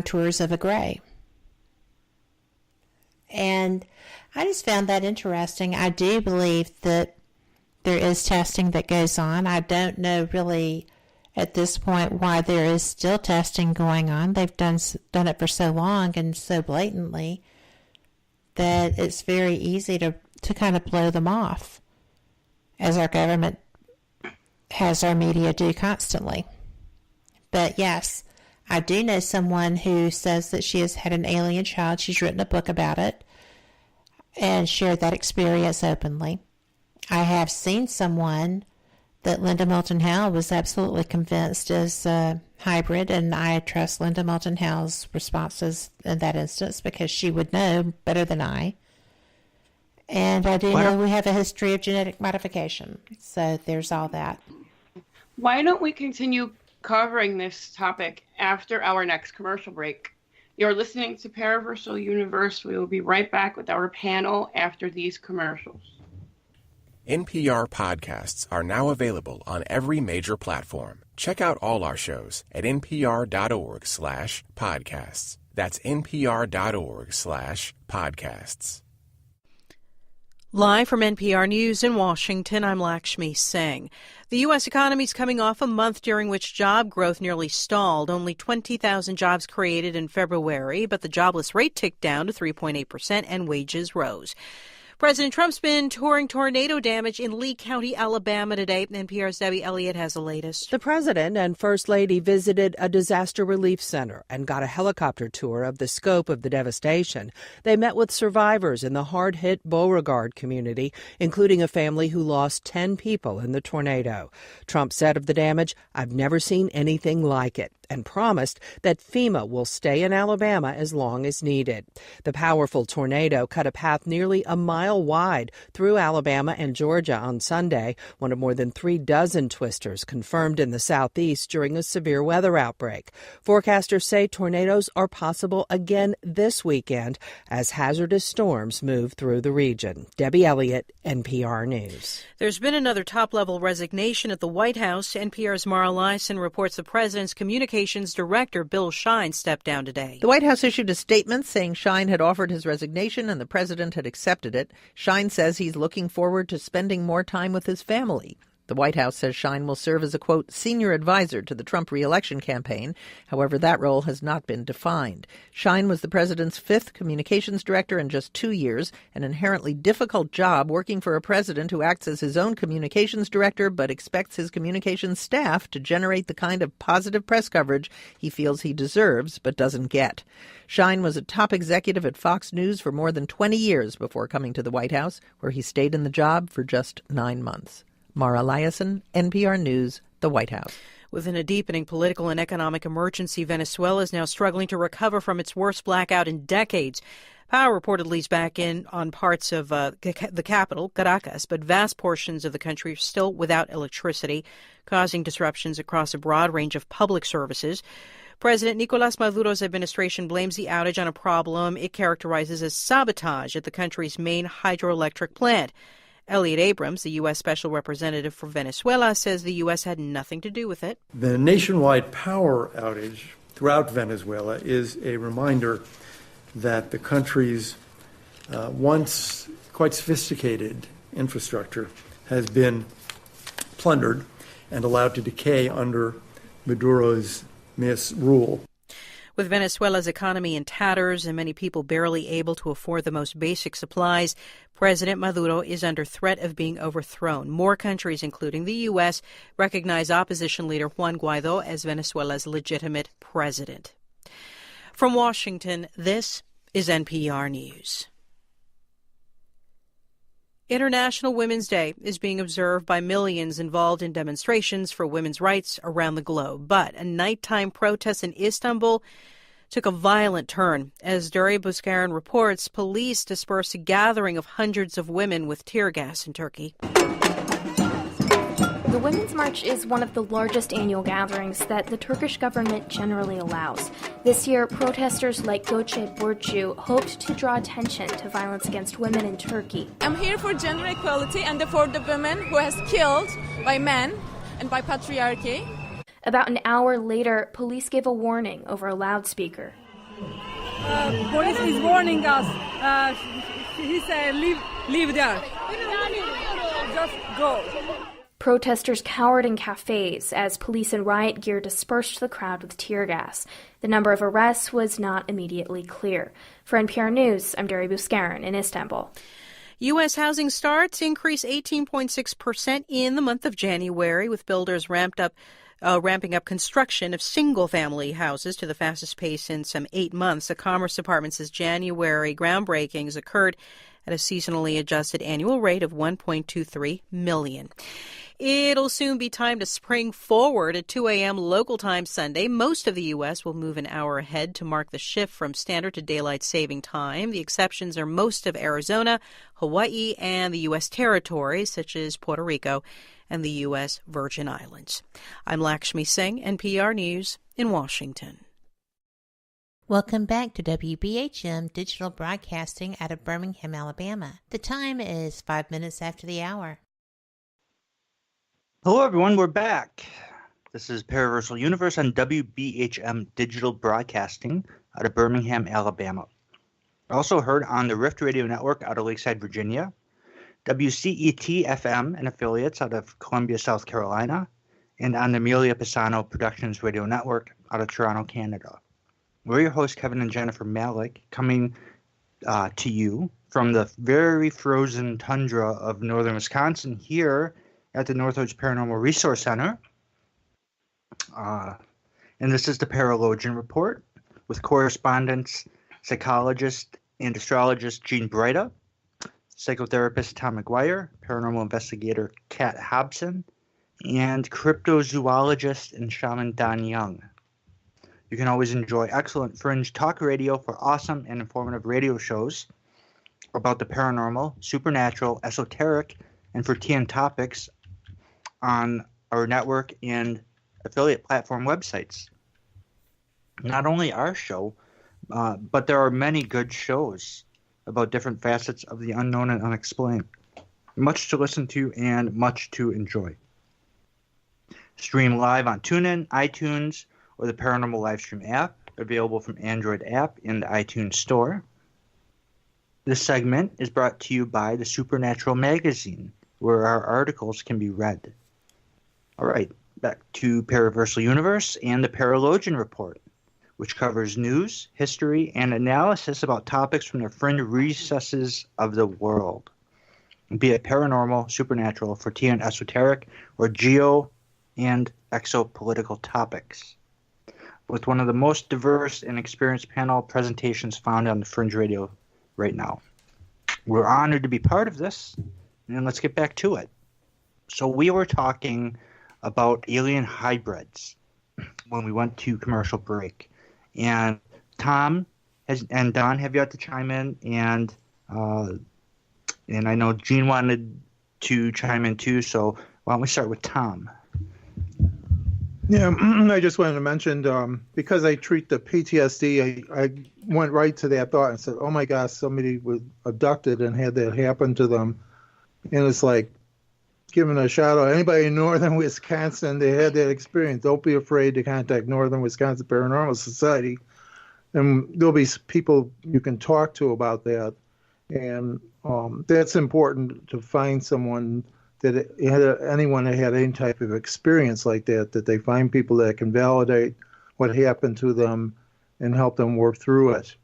contours of a gray. And I just found that interesting. I do believe that there is testing that goes on. I don't know really at this point why there is still testing going on. They've done it for so long and so blatantly that it's very easy to kind of blow them off, as our government has our media do constantly. But yes, I do know someone who says that she has had an alien child. She's written a book about it and shared that experience openly. I have seen someone that Linda Moulton Howe was absolutely convinced is a hybrid, and I trust Linda Moulton Howe's responses in that instance because she would know better than I. And I do know we have a history of genetic modification, so there's all that. Why don't we continue covering this topic after our next commercial break? You're listening to Paraversal Universe. We will be right back with our panel after these commercials. NPR podcasts are now available on every major platform. Check out all our shows at npr.org/podcasts. That's npr.org/podcasts. Live from NPR News in Washington, I'm Lakshmi Singh. The U.S. economy is coming off a month during which job growth nearly stalled. Only 20,000 jobs created in February, but the jobless rate ticked down to 3.8% and wages rose. President Trump's been touring tornado damage in Lee County, Alabama today. NPR's Debbie Elliott has the latest. The president and First Lady visited a disaster relief center and got a helicopter tour of the scope of the devastation. They met with survivors in the hard-hit Beauregard community, including a family who lost 10 people in the tornado. Trump said of the damage, "I've never seen anything like it," and promised that FEMA will stay in Alabama as long as needed. The powerful tornado cut a path nearly a mile wide through Alabama and Georgia on Sunday, one of more than 36 twisters confirmed in the southeast during a severe weather outbreak. Forecasters say tornadoes are possible again this weekend as hazardous storms move through the region. Debbie Elliott, NPR News. There's been another top-level resignation at the White House. NPR's Mara Liasson reports the president's communications director, Bill Shine, stepped down today. The White House issued a statement saying Shine had offered his resignation and the president had accepted it. Shine says he's looking forward to spending more time with his family. The White House says Shine will serve as a, quote, senior advisor to the Trump re-election campaign. However, that role has not been defined. Shine was the president's 5th communications director in just 2 years, an inherently difficult job working for a president who acts as his own communications director but expects his communications staff to generate the kind of positive press coverage he feels he deserves but doesn't get. Shine was a top executive at Fox News for more than 20 years before coming to the White House, where he stayed in the job for just 9 months. Mara Liasson, NPR News, the White House. Within a deepening political and economic emergency, Venezuela is now struggling to recover from its worst blackout in decades. Power reportedly is back in on parts of the capital, Caracas, but vast portions of the country are still without electricity, causing disruptions across a broad range of public services. President Nicolas Maduro's administration blames the outage on a problem it characterizes as sabotage at the country's main hydroelectric plant. Elliot Abrams, the U.S. Special Representative for Venezuela, says the U.S. had nothing to do with it. The nationwide power outage throughout Venezuela is a reminder that the country's once quite sophisticated infrastructure has been plundered and allowed to decay under Maduro's misrule. With Venezuela's economy in tatters and many people barely able to afford the most basic supplies, President Maduro is under threat of being overthrown. More countries, including the U.S., recognize opposition leader Juan Guaido as Venezuela's legitimate president. From Washington, this is NPR News. International Women's Day is being observed by millions involved in demonstrations for women's rights around the globe. But a nighttime protest in Istanbul took a violent turn. As Duri Buzkaran reports, police dispersed a gathering of hundreds of women with tear gas in Turkey. The Women's March is one of the largest annual gatherings that the Turkish government generally allows. This year, protesters like Gökçe Burcu hoped to draw attention to violence against women in Turkey. I'm here for gender equality and for the women who has killed by men and by patriarchy. About an hour later, police gave a warning over a loudspeaker. Police is warning us. He said, leave there. Just go. Protesters cowered in cafes as police in riot gear dispersed the crowd with tear gas. The number of arrests was not immediately clear. For NPR News, I'm Dari Buskarin in Istanbul. U.S. housing starts increased 18.6% in the month of January, with builders ramping up construction of single-family houses to the fastest pace in some 8 months. The Commerce Department says January groundbreakings occurred at a seasonally adjusted annual rate of $1.23 million. It'll soon be time to spring forward at 2 a.m. local time Sunday. Most of the U.S. will move an hour ahead to mark the shift from standard to daylight saving time. The exceptions are most of Arizona, Hawaii, and the U.S. territories, such as Puerto Rico and the U.S. Virgin Islands. I'm Lakshmi Singh, NPR News in Washington. Welcome back to WBHM Digital Broadcasting out of Birmingham, Alabama. The time is 5 minutes after the hour. Hello, everyone. We're back. This is Paraversal Universe on WBHM Digital Broadcasting out of Birmingham, Alabama. Also heard on the Rift Radio Network out of Lakeside, Virginia, WCET-FM and affiliates out of Columbia, South Carolina, and on the Amelia Pisano Productions Radio Network out of Toronto, Canada. We're your hosts, Kevin and Jennifer Malek, coming to you from the very frozen tundra of northern Wisconsin here at the Northwoods Paranormal Resource Center. And this is the Paralogian Report with correspondents, psychologist and astrologist Jean Broida, psychotherapist Tom McGuire, paranormal investigator Kat Hobson, and cryptozoologist and shaman Don Young. You can always enjoy excellent fringe talk radio for awesome and informative radio shows about the paranormal, supernatural, esoteric, and Fortean topics on our network and affiliate platform websites. Not only our show, but there are many good shows about different facets of the unknown and unexplained. Much to listen to and much to enjoy. Stream live on TuneIn, iTunes, or the Paranormal Livestream app, available from Android app in the iTunes Store. This segment is brought to you by the Supernatural Magazine, where our articles can be read. All right, back to Paraversal Universe and the Paralogian Report, which covers news, history, and analysis about topics from the fringe recesses of the world, be it paranormal, supernatural, Fortean, esoteric, or geo and exopolitical topics, with one of the most diverse and experienced panel presentations found on the Fringe Radio right now. We're honored to be part of this, and let's get back to it. So we were talking about alien hybrids when we went to commercial break, and Tom and Don have yet to chime in, and I know Jean wanted to chime in too, so why don't we start with Tom? Yeah, I just wanted to mention, because I treat the PTSD, I went right to that thought and said, oh my gosh, somebody was abducted and had that happen to them. And it's like giving a shout out, anybody in northern Wisconsin, they had that experience. Don't be afraid to contact Northern Wisconsin Paranormal Society. And there'll be people you can talk to about that. And that's important, to find someone that anyone that had any type of experience like that they find people that can validate what happened to them and help them work through it.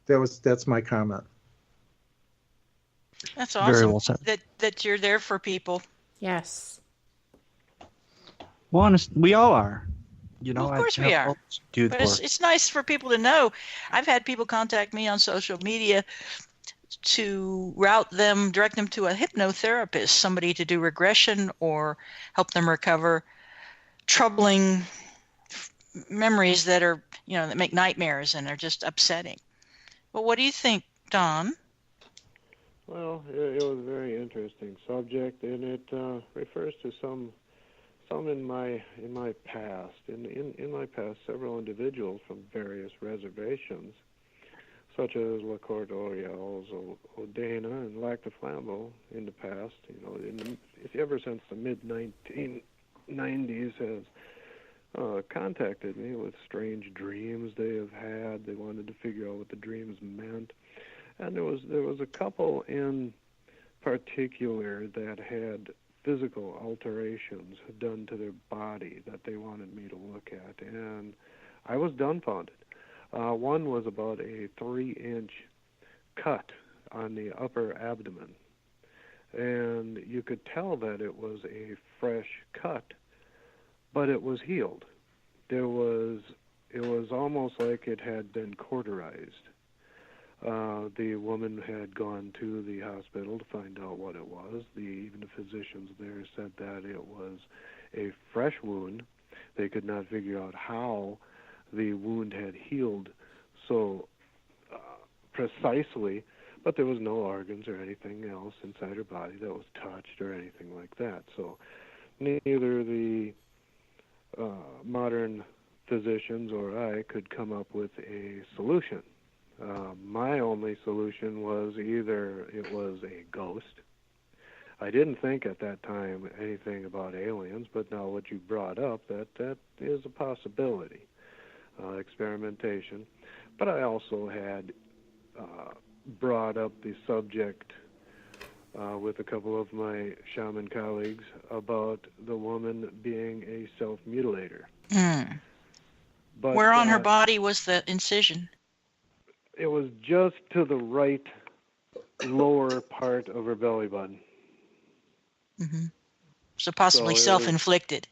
That's my comment. That's awesome. Very well said. That you're there for people. Yes. Well, honest, we all are. You know, Well, of course we are. But it's nice for people to know. I've had people contact me on social media to direct them to a hypnotherapist, somebody to do regression or help them recover troubling memories that are, that make nightmares and are just upsetting. Well, what do you think, Don? Well, it was a very interesting subject, and it refers to some in my past. In my past, several individuals from various reservations, such as La Corte Orioles, Odana, and Lac de Flambeau in the past, ever since the mid-1990s, has contacted me with strange dreams they have had. They wanted to figure out what the dreams meant. And there was a couple in particular that had physical alterations done to their body that they wanted me to look at, and I was dumbfounded. One was about a 3-inch cut on the upper abdomen, and you could tell that it was a fresh cut, but it was healed. It was almost like it had been cauterized. The woman had gone to the hospital to find out what it was. Even the physicians there said that it was a fresh wound. They could not figure out how the wound had healed so precisely, but there was no organs or anything else inside her body that was touched or anything like that. So neither the modern physicians or I could come up with a solution. My only solution was either it was a ghost. I didn't think at that time anything about aliens, but now what you brought up, that is a possibility, experimentation. But I also had brought up the subject with a couple of my shaman colleagues about the woman being a self-mutilator. Mm. But, where on her body was the incision? It was just to the right lower part of her belly button. Mm-hmm. So possibly self-inflicted.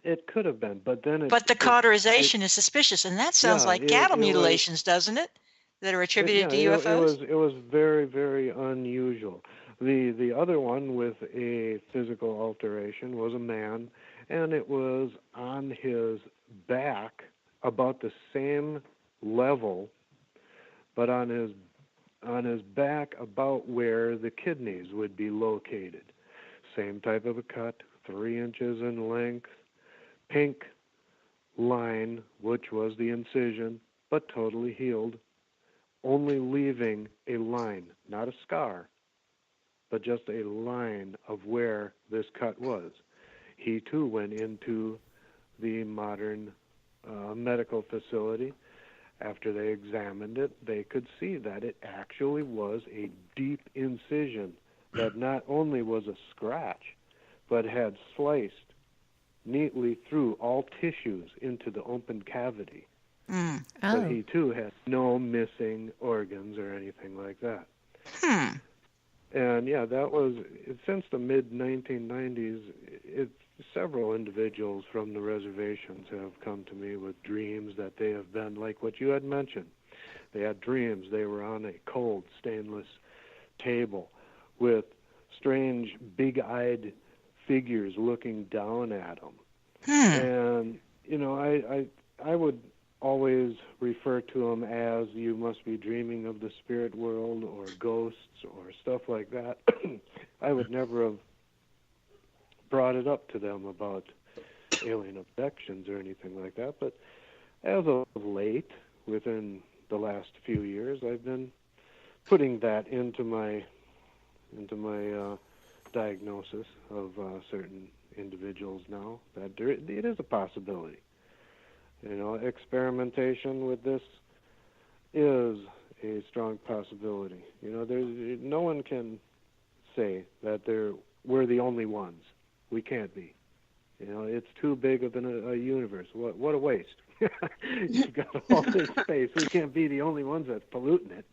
It could have been, but then But the cauterization is suspicious, and that sounds like cattle mutilations, doesn't it? That are attributed to UFOs? It was very, very unusual. The other one with a physical alteration was a man, and it was on his back about the same level, but on his back about where the kidneys would be located. Same type of a cut, 3 inches in length, pink line, which was the incision, but totally healed, only leaving a line, not a scar, but just a line of where this cut was. He too went into the modern medical facility. After they examined it, they could see that it actually was a deep incision that not only was a scratch, but had sliced neatly through all tissues into the open cavity. Mm. But he too had no missing organs or anything like that. And yeah, that was, since the mid-1990s, several individuals from the reservations have come to me with dreams that they have been, like what you had mentioned. They had dreams they were on a cold stainless table with strange big-eyed figures looking down at them. And, you know, I would always refer to them as you must be dreaming of the spirit world or ghosts or stuff like that. I would never have brought it up to them about alien abductions or anything like that. But as of late, within the last few years, I've been putting that into my diagnosis of certain individuals now, that it is a possibility. You know, experimentation with this is a strong possibility. You know, no one can say that we're the only ones. We can't be. You know, it's too big of a universe. What a waste. You've got all this space. We can't be the only ones that's polluting it.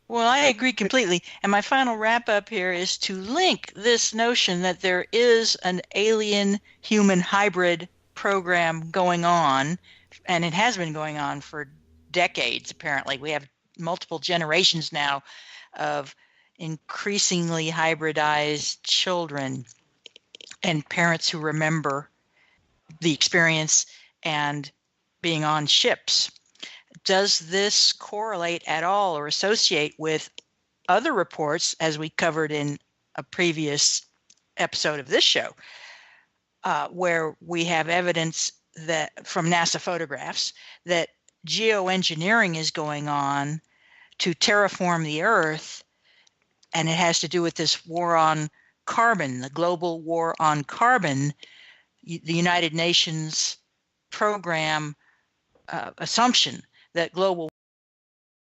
Well, I agree completely. And my final wrap-up here is to link this notion that there is an alien-human hybrid program going on, and it has been going on for decades, apparently. We have multiple generations now of increasingly hybridized children and parents who remember the experience and being on ships. Does this correlate at all or associate with other reports, as we covered in a previous episode of this show, where we have evidence that from NASA photographs that geoengineering is going on to terraform the Earth, and it has to do with this war on carbon, the global war on carbon, the United Nations program assumption that global